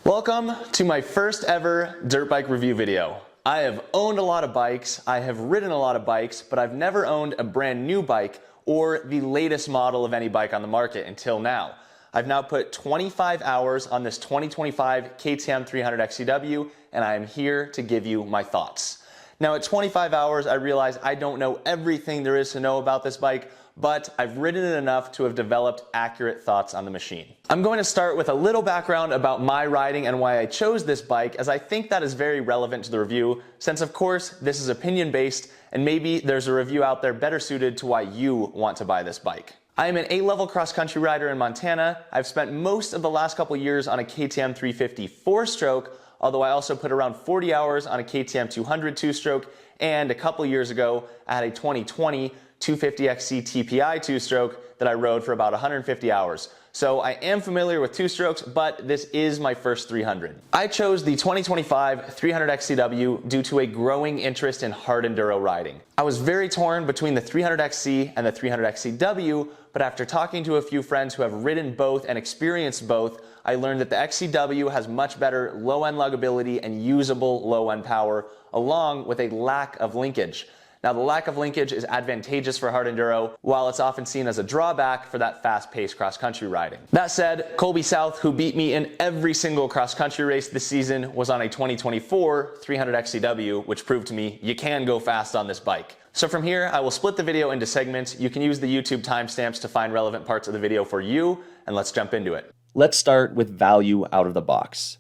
Welcome to my first ever dirt bike review video. I have owned a lot of bikes, I have ridden a lot of bikes, but I've never owned a brand new bike or the latest model of any bike on the market until now. I've now put 25 hours on this 2025 KTM 300 XCW, and I am here to give you my thoughts. Now at 25 hours, I realize I don't know everything there is to know about this bike, but I've ridden it enough to have developed accurate thoughts on the machine. I'm going to start with a little background about my riding and why I chose this bike, as I think that is very relevant to the review, since of course this is opinion based and maybe there's a review out there better suited to why you want to buy this bike. I am an A-level cross-country rider in Montana. I've spent most of the last couple years on a KTM 350 4-stroke, although I also put around 40 hours on a KTM 200 2-stroke, and a couple years ago I had a 2020 250XC TPI 2-stroke that I rode for about 150 hours. So I am familiar with 2-strokes, but this is my first 300. I chose the 2025 300 XCW due to a growing interest in hard enduro riding. I was very torn between the 300XC and the 300 XCW, but after talking to a few friends who have ridden both and experienced both, I learned that the XCW has much better low-end luggability and usable low-end power, along with a lack of linkage. Now, the lack of linkage is advantageous for hard enduro, while it's often seen as a drawback for that fast-paced cross-country riding. That said, Colby South, who beat me in every single cross-country race this season, was on a 2024 300 XCW, which proved to me you can go fast on this bike. So from here, I will split the video into segments. You can use the YouTube timestamps to find relevant parts of the video for you, and let's jump into it. Let's start with value out of the box.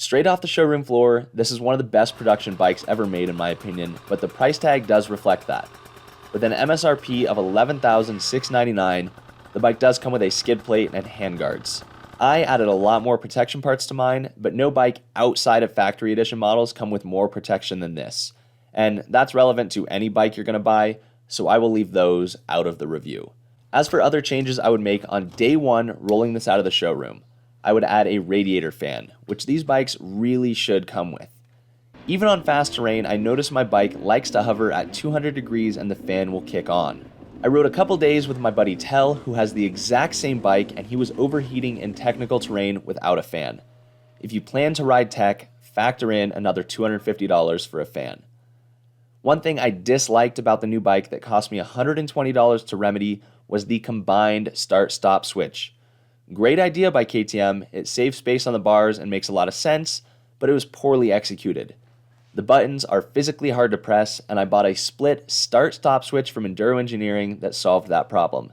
Straight off the showroom floor, this is one of the best production bikes ever made in my opinion, but the price tag does reflect that. With an MSRP of $11,699, the bike does come with a skid plate and handguards. I added a lot more protection parts to mine, but no bike outside of factory edition models come with more protection than this. And that's relevant to any bike you're going to buy, so I will leave those out of the review. As for other changes I would make on day one rolling this out of the showroom, I would add a radiator fan, which these bikes really should come with. Even on fast terrain, I notice my bike likes to hover at 200 degrees and the fan will kick on. I rode a couple days with my buddy Tell, who has the exact same bike, and he was overheating in technical terrain without a fan. If you plan to ride tech, factor in another $250 for a fan. One thing I disliked about the new bike that cost me $120 to remedy was the combined start-stop switch. Great idea by KTM, it saves space on the bars and makes a lot of sense, but it was poorly executed. The buttons are physically hard to press, and I bought a split start-stop switch from Enduro Engineering that solved that problem.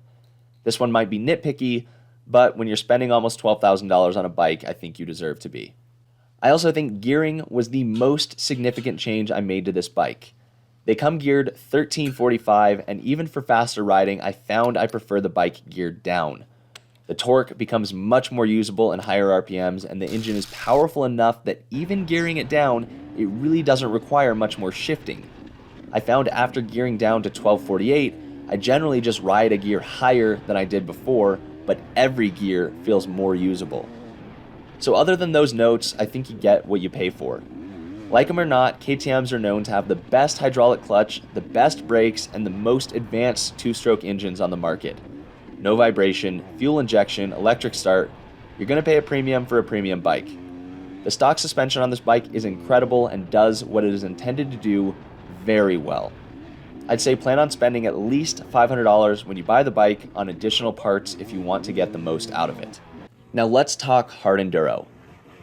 This one might be nitpicky, but when you're spending almost $12,000 on a bike, I think you deserve to be. I also think gearing was the most significant change I made to this bike. They come geared 1345, and even for faster riding, I found I prefer the bike geared down. The torque becomes much more usable in higher RPMs, and the engine is powerful enough that even gearing it down, it really doesn't require much more shifting. I found after gearing down to 1248, I generally just ride a gear higher than I did before, but every gear feels more usable. So other than those notes, I think you get what you pay for. Like them or not, KTMs are known to have the best hydraulic clutch, the best brakes, and the most advanced two-stroke engines on the market. No vibration, fuel injection, electric start. You're going to pay a premium for a premium bike. The stock suspension on this bike is incredible and does what it is intended to do very well. I'd say plan on spending at least $500 when you buy the bike on additional parts if you want to get the most out of it. Now let's talk hard enduro.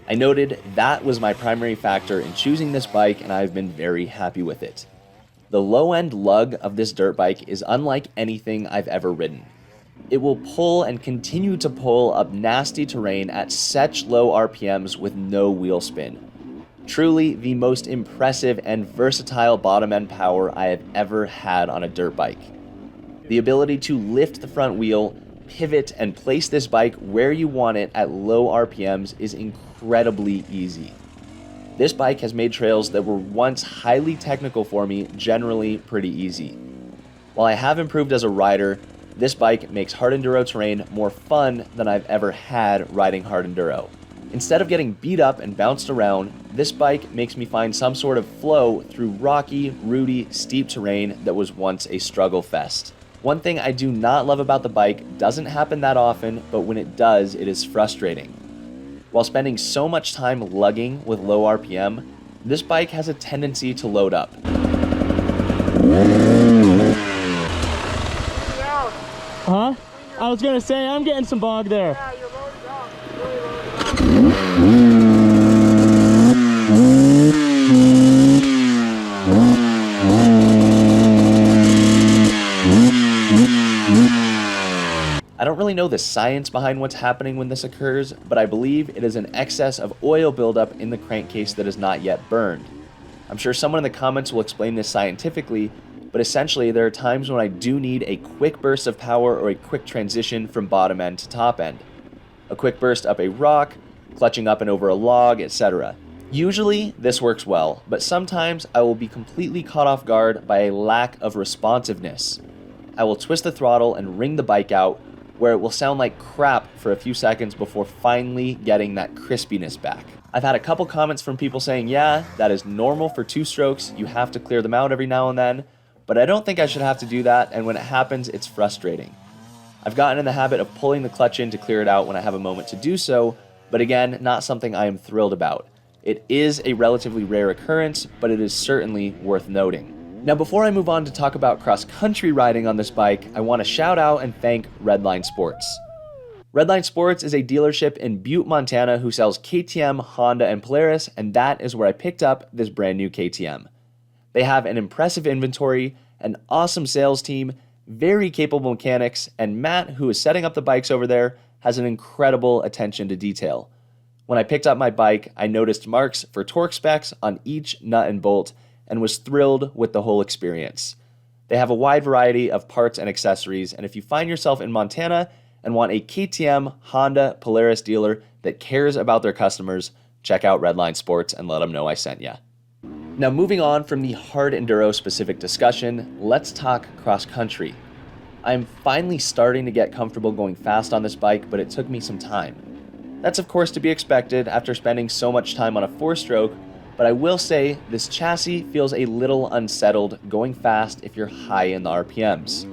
I noted that was my primary factor in choosing this bike, and I've been very happy with it. The low-end lug of this dirt bike is unlike anything I've ever ridden. It will pull and continue to pull up nasty terrain at such low RPMs with no wheel spin. Truly the most impressive and versatile bottom end power I have ever had on a dirt bike. The ability to lift the front wheel, pivot, and place this bike where you want it at low RPMs is incredibly easy. This bike has made trails that were once highly technical for me generally pretty easy. While I have improved as a rider, this bike makes hard enduro terrain more fun than I've ever had riding hard enduro. Instead of getting beat up and bounced around, this bike makes me find some sort of flow through rocky, rooty, steep terrain that was once a struggle fest. One thing I do not love about the bike doesn't happen that often, but when it does, it is frustrating. While spending so much time lugging with low RPM, this bike has a tendency to load up. Huh? I was gonna say, I'm getting some bog there. Yeah, you're loaded up. You're really loaded up. I don't really know the science behind what's happening when this occurs, but I believe it is an excess of oil buildup in the crankcase that is not yet burned. I'm sure someone in the comments will explain this scientifically, but essentially there are times when I do need a quick burst of power or a quick transition from bottom end to top end. A quick burst up a rock, clutching up and over a log, etc. Usually this works well, but sometimes I will be completely caught off guard by a lack of responsiveness. I will twist the throttle and wring the bike out, where it will sound like crap for a few seconds before finally getting that crispiness back. I've had a couple comments from people saying, yeah, that is normal for two strokes, you have to clear them out every now and then, but I don't think I should have to do that, and when it happens, it's frustrating. I've gotten in the habit of pulling the clutch in to clear it out when I have a moment to do so, but again, not something I am thrilled about. It is a relatively rare occurrence, but it is certainly worth noting. Now, before I move on to talk about cross-country riding on this bike, I want to shout out and thank Redline Sports. Redline Sports is a dealership in Butte, Montana who sells KTM, Honda, and Polaris, and that is where I picked up this brand new KTM. They have an impressive inventory, an awesome sales team, very capable mechanics, and Matt, who is setting up the bikes over there, has an incredible attention to detail. When I picked up my bike, I noticed marks for torque specs on each nut and bolt, and was thrilled with the whole experience. They have a wide variety of parts and accessories, and if you find yourself in Montana and want a KTM, Honda, Polaris dealer that cares about their customers, check out Redline Sports and let them know I sent ya. Now, moving on from the hard enduro specific discussion, let's talk cross country. I'm finally starting to get comfortable going fast on this bike, but it took me some time. That's of course to be expected after spending so much time on a 4-stroke, but I will say this chassis feels a little unsettled going fast if you're high in the RPMs.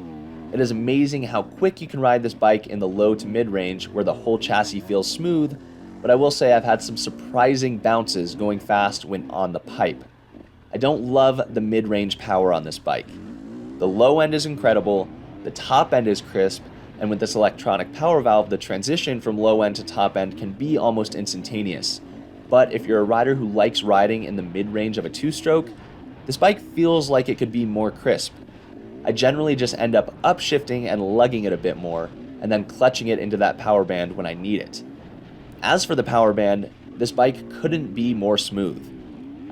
It is amazing how quick you can ride this bike in the low to mid range where the whole chassis feels smooth, but I will say I've had some surprising bounces going fast when on the pipe. I don't love the mid-range power on this bike. The low end is incredible, the top end is crisp, and with this electronic power valve, the transition from low end to top end can be almost instantaneous. But if you're a rider who likes riding in the mid-range of a 2-stroke, this bike feels like it could be more crisp. I generally just end up upshifting and lugging it a bit more, and then clutching it into that power band when I need it. As for the power band, this bike couldn't be more smooth.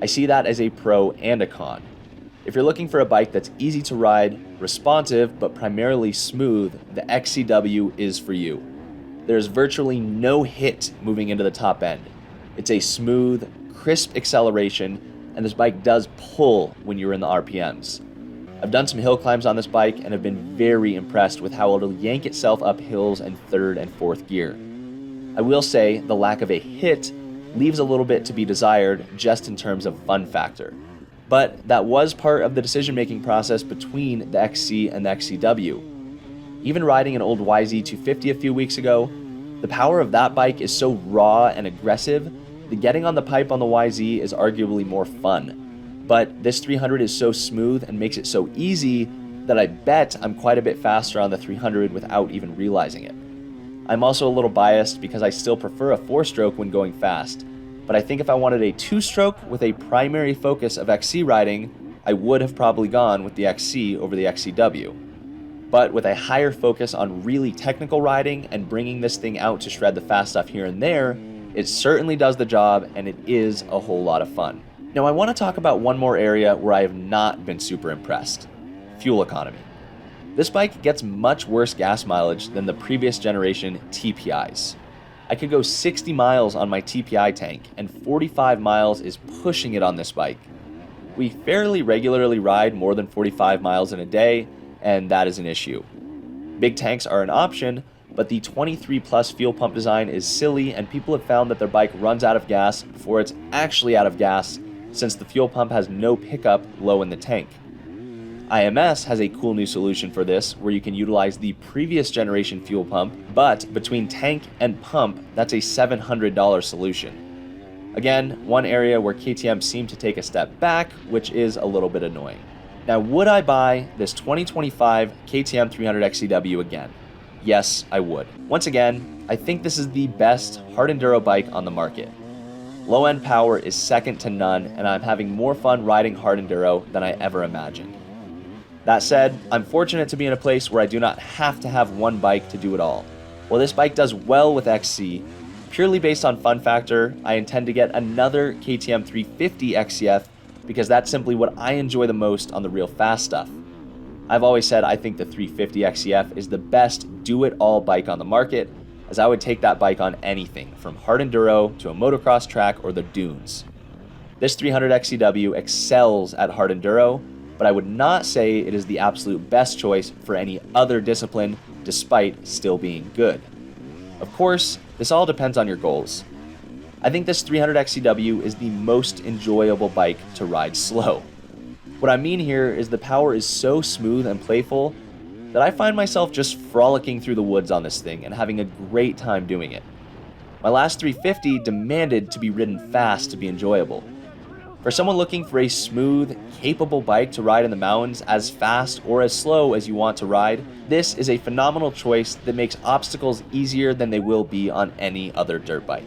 I see that as a pro and a con. If you're looking for a bike that's easy to ride, responsive, but primarily smooth, the XCW is for you. There's virtually no hit moving into the top end. It's a smooth, crisp acceleration, and this bike does pull when you're in the RPMs. I've done some hill climbs on this bike and have been very impressed with how it'll yank itself up hills in 3rd and 4th gear. I will say the lack of a hit leaves a little bit to be desired just in terms of fun factor. But that was part of the decision-making process between the XC and the XCW. Even riding an old YZ250 a few weeks ago, the power of that bike is so raw and aggressive that getting on the pipe on the YZ is arguably more fun. But this 300 is so smooth and makes it so easy that I bet I'm quite a bit faster on the 300 without even realizing it. I'm also a little biased because I still prefer a 4-stroke when going fast, but I think if I wanted a 2-stroke with a primary focus of XC riding, I would have probably gone with the XC over the XCW. But with a higher focus on really technical riding and bringing this thing out to shred the fast stuff here and there, it certainly does the job and it is a whole lot of fun. Now I want to talk about one more area where I have not been super impressed: fuel economy. This bike gets much worse gas mileage than the previous generation TPIs. I could go 60 miles on my TPI tank, and 45 miles is pushing it on this bike. We fairly regularly ride more than 45 miles in a day, and that is an issue. Big tanks are an option, but the 23 plus fuel pump design is silly, and people have found that their bike runs out of gas before it's actually out of gas, since the fuel pump has no pickup low in the tank. IMS has a cool new solution for this where you can utilize the previous generation fuel pump, but between tank and pump, that's a $700 solution. Again, one area where KTM seemed to take a step back, which is a little bit annoying. Now, would I buy this 2025 KTM 300 XCW again? Yes, I would. Once again, I think this is the best hard enduro bike on the market. Low-end power is second to none, and I'm having more fun riding hard enduro than I ever imagined. That said, I'm fortunate to be in a place where I do not have to have one bike to do it all. While this bike does well with XC, purely based on fun factor, I intend to get another KTM 350 XCF because that's simply what I enjoy the most on the real fast stuff. I've always said I think the 350 XCF is the best do-it-all bike on the market, as I would take that bike on anything, from hard enduro to a motocross track or the dunes. This 300 XCW excels at hard enduro, but I would not say it is the absolute best choice for any other discipline, despite still being good. Of course, this all depends on your goals. I think this 300 XCW is the most enjoyable bike to ride slow. What I mean here is the power is so smooth and playful that I find myself just frolicking through the woods on this thing and having a great time doing it. My last 350 demanded to be ridden fast to be enjoyable. For someone looking for a smooth, capable bike to ride in the mountains as fast or as slow as you want to ride, this is a phenomenal choice that makes obstacles easier than they will be on any other dirt bike.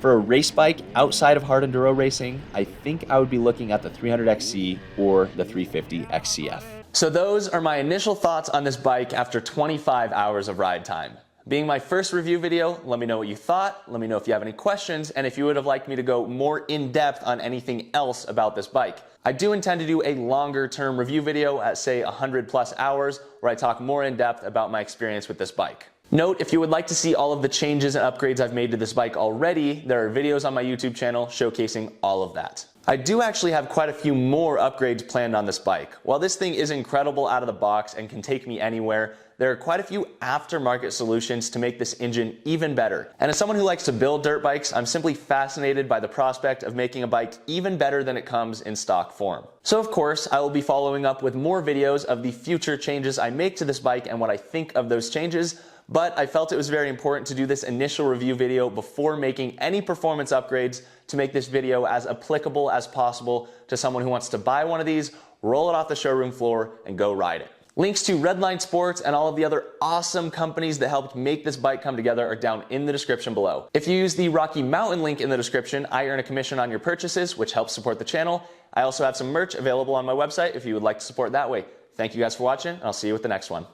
For a race bike outside of hard enduro racing, I think I would be looking at the 300XC or the 350 XCF. So those are my initial thoughts on this bike after 25 hours of ride time. Being my first review video, let me know what you thought, let me know if you have any questions, and if you would have liked me to go more in-depth on anything else about this bike. I do intend to do a longer term review video at say 100 plus hours where I talk more in depth about my experience with this bike. Note, if you would like to see all of the changes and upgrades I've made to this bike already, there are videos on my YouTube channel showcasing all of that. I do actually have quite a few more upgrades planned on this bike. While this thing is incredible out of the box and can take me anywhere, there are quite a few aftermarket solutions to make this engine even better. And as someone who likes to build dirt bikes, I'm simply fascinated by the prospect of making a bike even better than it comes in stock form. So of course, I will be following up with more videos of the future changes I make to this bike and what I think of those changes, but I felt it was very important to do this initial review video before making any performance upgrades to make this video as applicable as possible to someone who wants to buy one of these, roll it off the showroom floor, and go ride it. Links to Redline Sports and all of the other awesome companies that helped make this bike come together are down in the description below. If you use the Rocky Mountain link in the description, I earn a commission on your purchases, which helps support the channel. I also have some merch available on my website if you would like to support that way. Thank you guys for watching, and I'll see you with the next one.